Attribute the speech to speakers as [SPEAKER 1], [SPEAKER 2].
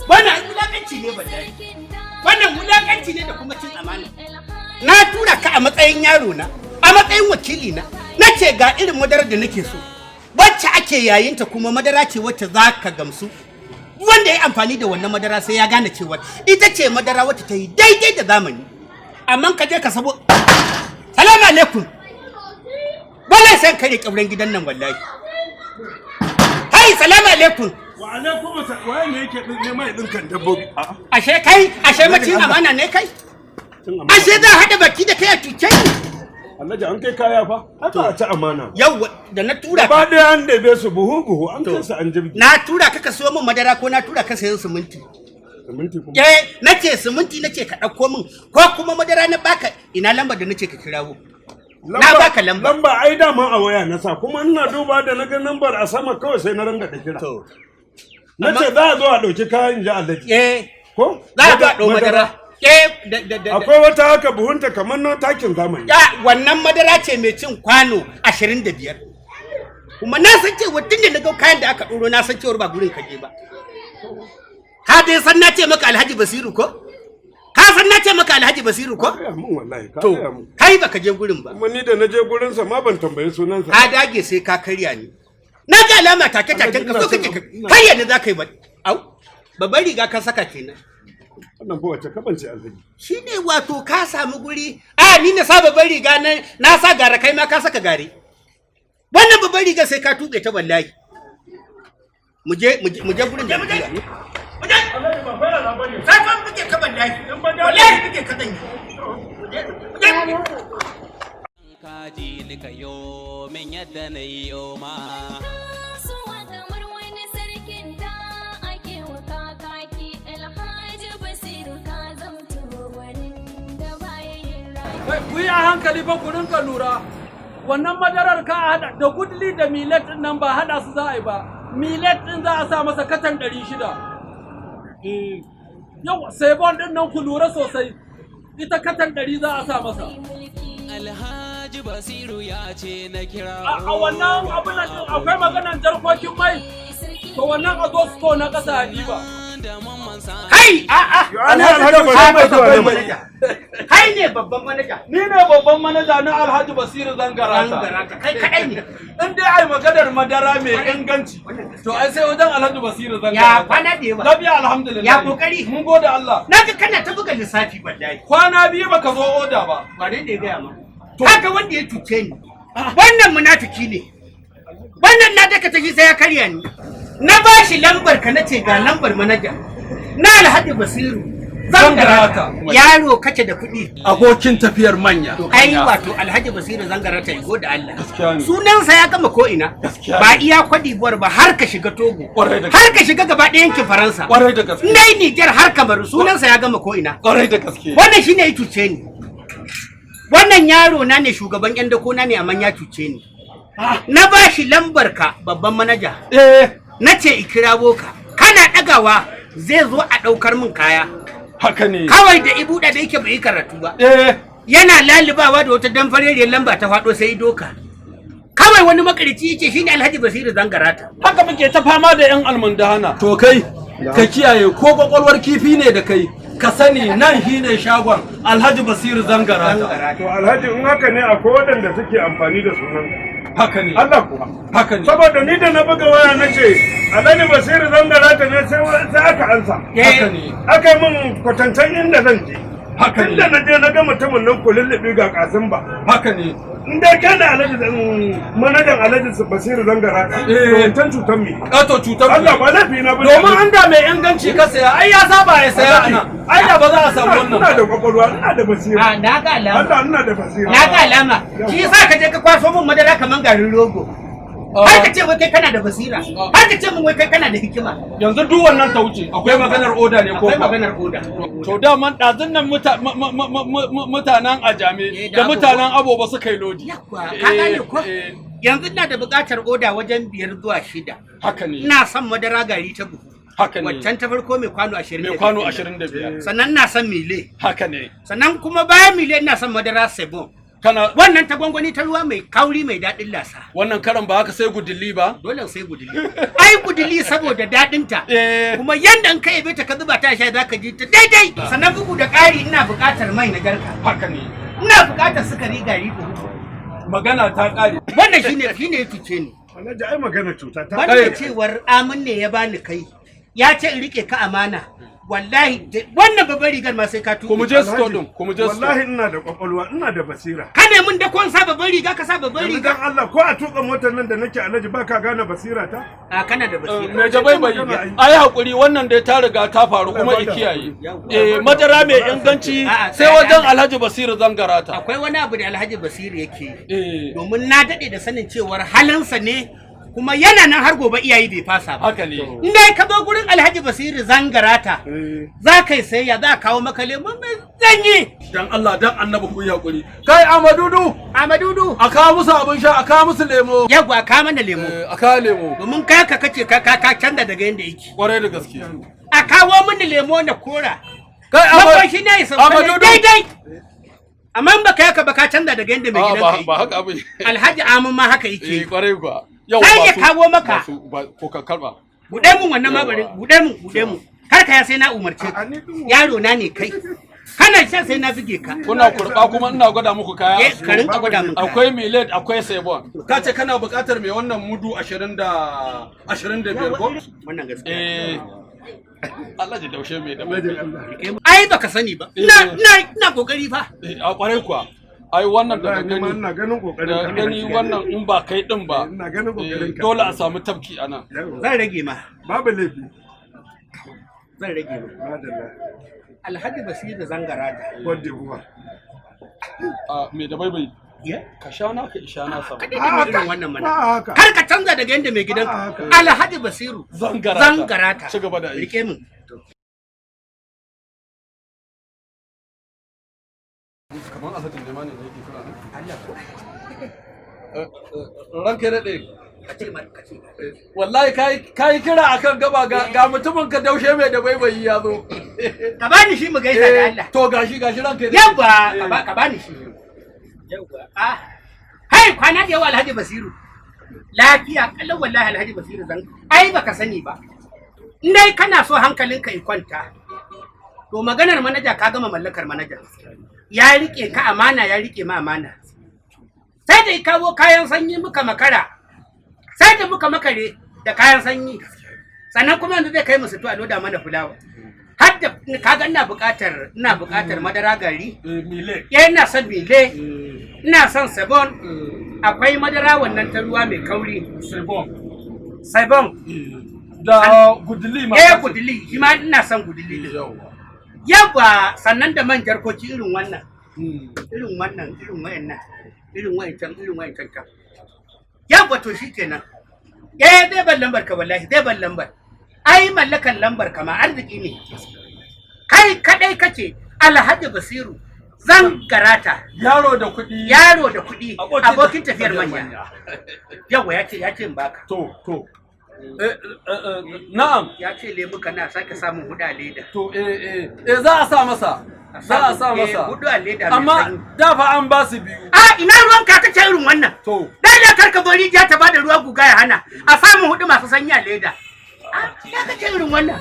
[SPEAKER 1] Wannan wulakanci ne wallahi. Wannan wulakanci ne da kuma cin amana. Na tura ka a matsayin yaro na, a matsayin wakili na. Nace ga irin madarar da nake so. Wacce ake yayinta kuma madara ce wacce za ka gamsu. Wanda ya amfani da wannan madara sai ya gane cewa ita ce madara wacce ta yi daidai da zamani. Amma ka je ka sabo. Salamu alaikum. Wallahi sai kare kabrin gidan nan wallahi. Hai salamu alaikum.
[SPEAKER 2] Wa alaikum assalam. Waye ne yake neman dinkan dabbobi?
[SPEAKER 1] Ashe macin amana ne kai? Ashe za hada baki da kai a tuce ni.
[SPEAKER 2] Alhaji an kai kaya fa. Haka a ci amana.
[SPEAKER 1] Yau da na tura
[SPEAKER 2] ba da an dabe su buhu an kai su an jibgi.
[SPEAKER 1] Na tura ka so min madara ko na tura ka sayan siminti.
[SPEAKER 2] Siminti kuma.
[SPEAKER 1] Nace siminti nace ka dauko min ko kuma madara na baka ina lambar da nace ka kirawo. Na baka lamba.
[SPEAKER 2] Lamba ai dama a waya na sa kuma ina duba da naga lambar a sama kawai sai na ranga da kira. To. Nace za a zo a dauki kayan ji Alhaji. Ko?
[SPEAKER 1] Za a dau madara.
[SPEAKER 2] Akwai wata haka buhunta kamar na takin zamani.
[SPEAKER 1] Wannan madara ce mai cin kwano 25. Kuma na san cewa tun da na ga kayan da aka ɗoro na san cewa ba gurin kaje ba. Ka dai san na ce maka Alhaji Basiru ko? Ka san na ce maka Alhaji Basiru ko?
[SPEAKER 2] Mun wallahi ka.
[SPEAKER 1] To, kai baka je gurin ba.
[SPEAKER 2] Kuma ni da na je gurin sa ma ban tambaye sunansa.
[SPEAKER 1] Ka dage sai ka karya ni. Na ga alama take ka so kake karya ne za ka yi ba. Au, babbar riga ka saka kenan.
[SPEAKER 2] Wannan fa wace kabance Alhaji.
[SPEAKER 1] Shine wato ka samu guri. Ni na sa babbar riga na sa gara kai ma ka saka gare. Wannan babbar riga sai ka tube ta wallahi. Mu je gurin da mu je.
[SPEAKER 2] Alhaji ba fara na bane.
[SPEAKER 1] Sai fa muke ka wallahi. Wallahi muke ka danyi.
[SPEAKER 3] Kaji ni kayo min yadda na yi ma.
[SPEAKER 4] Ku yi a hankali ba ku rinka lura. Wannan madarar ka hada da gudli da milet din nan ba hada su za a yi ba. Milet din za a sa masa katan 600. Yau sebon din nan ku lura sosai. Ita katan 100 za a sa masa.
[SPEAKER 3] Alhaji Basiru ya ce na kira.
[SPEAKER 4] A wannan abin nan akwai maganan jarkokin mai. To wannan a zo sto na kasa a diba.
[SPEAKER 1] Kai Kai ne babban manaja.
[SPEAKER 4] Ni ne babban manaja na Alhaji Basiru Zangarata.
[SPEAKER 1] Kai kadai ne.
[SPEAKER 4] In dai ai maganar madara mai inganci. To ai sai wajen Alhaji Basiru Zangarata.
[SPEAKER 1] Ya kwana da yawa.
[SPEAKER 4] Lafiya alhamdulillah.
[SPEAKER 1] Ya kokari.
[SPEAKER 4] Mun gode Allah.
[SPEAKER 1] Naga kana ta buga lissafi wallahi.
[SPEAKER 4] Kwana biyu baka zo oda ba.
[SPEAKER 1] Ba dai da gaya ma. Haka wanda ya cuce ni. Wannan munafiki ne. Wannan na daka tafi sai ya karya ni. Na bashi lambar ka nace ga lambar manaja. Na Alhaji Basiru Zangarata. Yaro kace da kuɗi.
[SPEAKER 4] Abokin tafiyar manya.
[SPEAKER 1] Ai wato Alhaji Basiru Zangarata igo da Allah. Sunansa ya gama ko ina. Ba iya Kwadi buwar ba har ka shiga Togo. Har ka shiga gaba ɗayan yankin Faransa.
[SPEAKER 4] Kwarai da gaske.
[SPEAKER 1] Ndai Niger har Kamaru sunansa ya gama ko ina.
[SPEAKER 4] Kwarai da gaske.
[SPEAKER 1] Wannan shine ya cuce ni. Wannan yaro na ne shugaban yan dako na ne amma ya cuce ni. Na bashi lambar ka babban manaja. Nace ikirawo ka. Kana dagawa zai zo a daukar min kaya.
[SPEAKER 4] Haka ne.
[SPEAKER 1] Kawai da ibuda da yake bai karatu ba. Yana lalibawa da wata danfareriyar lamba ta fado sai doka. Kawai wani makarici yake shine Alhaji Basiru Zangarata.
[SPEAKER 4] Haka muke ta fama da yan almundahana. To kai ka kiyaye ko kwakwalwar kifi ne da kai. Ka sani nan shi ne shagon Alhaji Basiru Zangarata.
[SPEAKER 2] To Alhaji in haka ne akwai waɗanda suke amfani da sunan.
[SPEAKER 4] Haka ne.
[SPEAKER 2] Allah kuwa.
[SPEAKER 4] Haka ne.
[SPEAKER 2] Saboda ni da na buga waya na ce Alhaji Basiru Zangarata ne sai aka ansa.
[SPEAKER 4] Haka ne.
[SPEAKER 2] Aka yi min kwatantan inda zan je.
[SPEAKER 4] Haka ne.
[SPEAKER 2] Inda na je na ga mutumin nan kululluɓe ga kasin ba.
[SPEAKER 4] Haka ne.
[SPEAKER 2] In dai kana Alhaji manajan Alhaji Basiru Zangarata. To cutar me?
[SPEAKER 4] To cutar me?
[SPEAKER 2] Allah ba lafi na bane.
[SPEAKER 4] Domin an da mai inganci ka saya, ai ya saba ya saya ana. Ai da ba za a samu wannan.
[SPEAKER 2] Ina da kwakwalwa, ina da basira.
[SPEAKER 1] Na ga alama.
[SPEAKER 2] Allah ina da basira.
[SPEAKER 1] Na ga alama. Shi yasa ka je ka kwaso min madara kaman garin rogo. Har ka ce wai kai kana da basira. Har ka ce min wai kai kana da hikima.
[SPEAKER 4] Yanzu duk wannan ta wuce. Akwai maganar oda ne ko?
[SPEAKER 1] Akwai maganar oda.
[SPEAKER 4] To da man dazun nan mutanen Ajame da mutanen Aboba suka yi lodi.
[SPEAKER 1] Ka gane ko? Yanzu ina da buƙatar oda wajen 5 zuwa 6.
[SPEAKER 4] Haka ne.
[SPEAKER 1] Ina son madara gari ta buhu.
[SPEAKER 4] Haka ne.
[SPEAKER 1] Waccan ta farko mai kwano 25.
[SPEAKER 4] Mai kwano 25.
[SPEAKER 1] Sannan ina son mile.
[SPEAKER 4] Haka ne.
[SPEAKER 1] Sannan kuma bayan mile ina son madara sebon.
[SPEAKER 4] kana
[SPEAKER 1] wannan ta gwangwani ta ruwa mai kauri mai daɗin lasa.
[SPEAKER 4] Wannan karan ba haka sai gudulli ba?
[SPEAKER 1] Dole sai guduli. Ai guduli saboda daɗin ta. Kuma yanda in ka yabe ta ka zuba ta sha zaka ji ta daidai. Sannan bugu da ƙari ina buƙatar mai na garka.
[SPEAKER 4] Haka ne.
[SPEAKER 1] Ina buƙatar sukari gari ko.
[SPEAKER 4] Magana ta ƙare.
[SPEAKER 1] Wannan shine ya tuce ni.
[SPEAKER 2] Alhaji ai magana cuta ta.
[SPEAKER 1] Wanda cewar amin ne ya bani kai. Ya ce in rike ka amana. Wallahi wannan babban rigar ma sai ka tuka.
[SPEAKER 4] Kuma je store din, kuma je store.
[SPEAKER 2] Wallahi ina da kwakwalwa, ina da basira.
[SPEAKER 1] Ka ne mun da kon sa babban riga ka sa babban riga.
[SPEAKER 2] Dan Allah ko a tuka motar nan da nake Alhaji ba ka gane basira ta?
[SPEAKER 1] A kana da basira.
[SPEAKER 4] Me jabai bai. Ai hakuri wannan dai ta riga ta faru kuma ikiyaye. Madara mai inganci sai wajen Alhaji Basiru Zangarata.
[SPEAKER 1] Akwai wani abu da Alhaji Basiru yake. Domin na dade da sanin cewar halinsa ne kuma yana nan har gobe iyayi bai fasa ba.
[SPEAKER 4] Haka ne.
[SPEAKER 1] In dai ka zo gurin Alhaji Basiru Zangarata, za ka yi sayayya za ka kawo maka lemu mai zanyi.
[SPEAKER 4] Dan Allah dan Annabi ku yi hakuri. Kai Amadudu. A kawo musu abin sha, a kawo musu lemo.
[SPEAKER 1] Yagwa ka mana lemo.
[SPEAKER 4] A kawo lemo.
[SPEAKER 1] Domin kaka kace ka canza daga yanda yake.
[SPEAKER 4] Kwarai da gaske.
[SPEAKER 1] A kawo mini lemo na kora.
[SPEAKER 4] Kai
[SPEAKER 1] Amadudu. Ne sauka daidai. Amma in baka yaka baka canza daga yanda mai gidanka yake.
[SPEAKER 4] Ba haka abin.
[SPEAKER 1] Alhaji Amin ma haka yake.
[SPEAKER 4] Kwarai kuwa.
[SPEAKER 1] Sai ya kawo maka.
[SPEAKER 4] Ko ka karba.
[SPEAKER 1] Buɗe mun wannan mabarin, buɗe mun. Kar ka ya sai na umarce ka. Yaro na ne kai. Kana shan sai na bige ka.
[SPEAKER 4] Kuna kurba kuma ina gwada muku kaya.
[SPEAKER 1] Ka rinka gwada mun.
[SPEAKER 4] Akwai millet, akwai sebon. Ka ce kana buƙatar mai wannan mudu 25 ko?
[SPEAKER 1] Wannan gaskiya.
[SPEAKER 4] Allah ji daushe mai da mai.
[SPEAKER 1] Ai baka sani ba. Ina kokari fa.
[SPEAKER 4] A kwarai kuwa. Ai wannan da
[SPEAKER 2] gani ina ganin kokarin
[SPEAKER 4] ka gani wannan in ba kai din ba
[SPEAKER 2] ina ganin kokarin ka
[SPEAKER 4] dole a samu tafki anan
[SPEAKER 1] zan rage ma
[SPEAKER 2] babu laifi
[SPEAKER 1] zan rage ma
[SPEAKER 2] madalla
[SPEAKER 1] Alhaji Basiru Zangarata
[SPEAKER 2] wanda kuma
[SPEAKER 4] me da baibai ka sha na ka isha na sama
[SPEAKER 1] irin wannan mana kar ka canza daga yanda mai gidan Alhaji Basiru Zangarata
[SPEAKER 4] ci gaba da
[SPEAKER 1] rike min
[SPEAKER 4] kamar asatin da mani da yake kira ne ranka daɗe wallahi kai kira akan gaba ga mutumin ka daushe mai da baibayi ya zo
[SPEAKER 1] ka bani shi mu gaisa da Allah
[SPEAKER 4] to gashi ranka daɗe
[SPEAKER 1] yawa ka bani shi yawa hai kwana da yawa Alhaji Basiru lafiya kallon wallahi Alhaji Basiru zan ai baka sani ba in dai kana so hankalinka ya kwanta to maganar manaja ka gama mallakar manaja ya rike ka amana ya rike ma amana sai da kawo kayan sanyi muka makara sai da muka makare da kayan sanyi sannan kuma yanzu zai kai mu sito a loda mana fulawa har da kaga ina buƙatar madara gari
[SPEAKER 4] mile
[SPEAKER 1] ina son mile ina son sabon akwai madara wannan ta ruwa mai kauri sabon
[SPEAKER 4] da guduli ma
[SPEAKER 1] guduli shi ma ina son guduli yawa sannan da man jarkoki irin wannan irin wayancan kan yawa to shikenan zai ban lambar ka wallahi zai ban lambar ai mallakan lambar ka ma arziki ne kai kadai kace Alhaji Basiru Zangarata
[SPEAKER 4] yaro da kuɗi
[SPEAKER 1] abokin tafiyar manya yawa yace in baka
[SPEAKER 4] to na'am
[SPEAKER 1] ya ce lemuka na sake samun hudu a leda
[SPEAKER 4] to za a sa masa
[SPEAKER 1] hudu a leda
[SPEAKER 4] amma dafa an ba su biyu
[SPEAKER 1] ina ruwan ka kace irin wannan
[SPEAKER 4] to
[SPEAKER 1] dai da karka bari ja ta bada ruwa guga ya hana a samu hudu masu sanyi a leda ya kace irin wannan